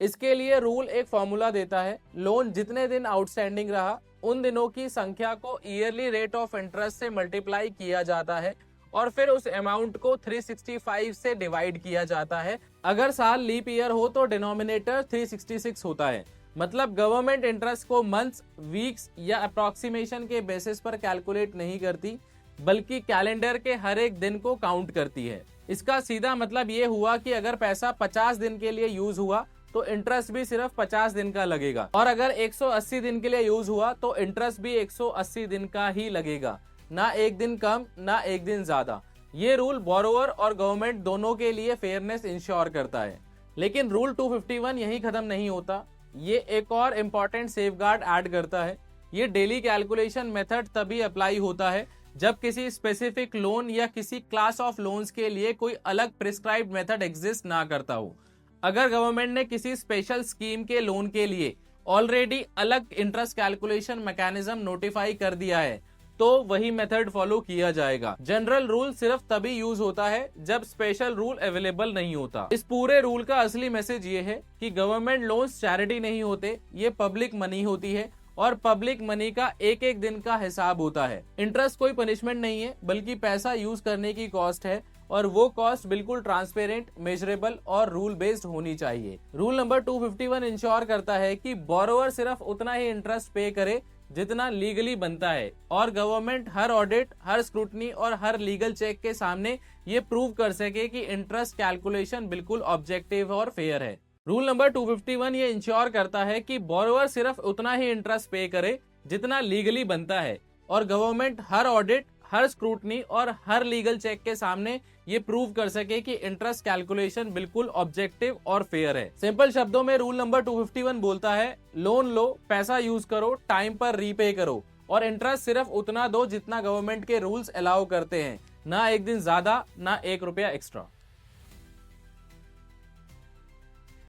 इसके लिए रूल एक फॉर्मूला देता है, लोन जितने दिन आउटस्टैंडिंग रहा उन दिनों की संख्या को ईयरली रेट ऑफ इंटरेस्ट से मल्टीप्लाई किया जाता है और फिर उस अमाउंट को 365 से डिवाइड किया जाता है। अगर साल लीप ईयर हो तो डिनोमिनेटर 366 होता है। मतलब गवर्नमेंट इंटरेस्ट को मंथ्स, वीक्स या अप्रोक्सीमेशन के बेसिस पर कैलकुलेट नहीं करती, बल्कि कैलेंडर के हर एक दिन को काउंट करती है। इसका सीधा मतलब ये हुआ कि अगर पैसा 50 दिन के लिए यूज हुआ तो इंटरेस्ट भी सिर्फ 50 दिन का लगेगा, और अगर 180 दिन के लिए यूज हुआ तो इंटरेस्ट भी 180 दिन का ही लगेगा, ना एक दिन कम ना एक दिन ज्यादा। ये रूल बोरोवर और गवर्नमेंट दोनों के लिए फेयरनेस इंश्योर करता है। लेकिन रूल 251 यही खत्म नहीं होता, ये एक और इम्पोर्टेंट सेफगार्ड ऐड करता है। ये डेली कैलकुलेशन मेथड तभी अप्लाई होता है जब किसी स्पेसिफिक लोन या किसी क्लास ऑफ लोन्स के लिए कोई अलग प्रिस्क्राइब्ड मेथड एग्जिस्ट ना करता हो। अगर गवर्नमेंट ने किसी स्पेशल स्कीम के लोन के लिए ऑलरेडी अलग इंटरेस्ट कैलकुलेशन मैकेनिज्म नोटिफाई कर दिया है तो वही मेथड फॉलो किया जाएगा। जनरल रूल सिर्फ तभी यूज होता है जब स्पेशल रूल अवेलेबल नहीं होता। इस पूरे रूल का असली मैसेज ये है कि गवर्नमेंट लोन्स चैरिटी नहीं होते, ये पब्लिक मनी होती है और पब्लिक मनी का एक एक दिन का हिसाब होता है। इंटरेस्ट कोई पनिशमेंट नहीं है, बल्कि पैसा यूज करने की कॉस्ट है, और वो कॉस्ट बिल्कुल ट्रांसपेरेंट, मेजरेबल और रूल बेस्ड होनी चाहिए। रूल नंबर 251 इंश्योर करता है कि बोरोवर सिर्फ उतना ही इंटरेस्ट पे करे जितना लीगली बनता है, और गवर्नमेंट हर ऑडिट, हर स्क्रूटनी और हर लीगल चेक के सामने ये प्रूव कर सके कि इंटरेस्ट कैलकुलेशन बिल्कुल ऑब्जेक्टिव और फेयर है। रूल नंबर 251 ये इंश्योर करता है कि बोरोवर सिर्फ उतना ही इंटरेस्ट पे करे जितना लीगली बनता है, और गवर्नमेंट हर ऑडिट, हर स्क्रूटनी और हर लीगल चेक के सामने ये प्रूव कर सके कि इंटरेस्ट कैलकुलेशन बिल्कुल ऑब्जेक्टिव और फेयर है। सिंपल शब्दों में रूल नंबर 251 बोलता है, लोन लो, पैसा यूज करो, टाइम पर रीपे करो, और इंटरेस्ट सिर्फ उतना दो जितना गवर्नमेंट के रूल्स अलाउ करते हैं, ना एक दिन ज्यादा ना 1 रुपया एक्स्ट्रा।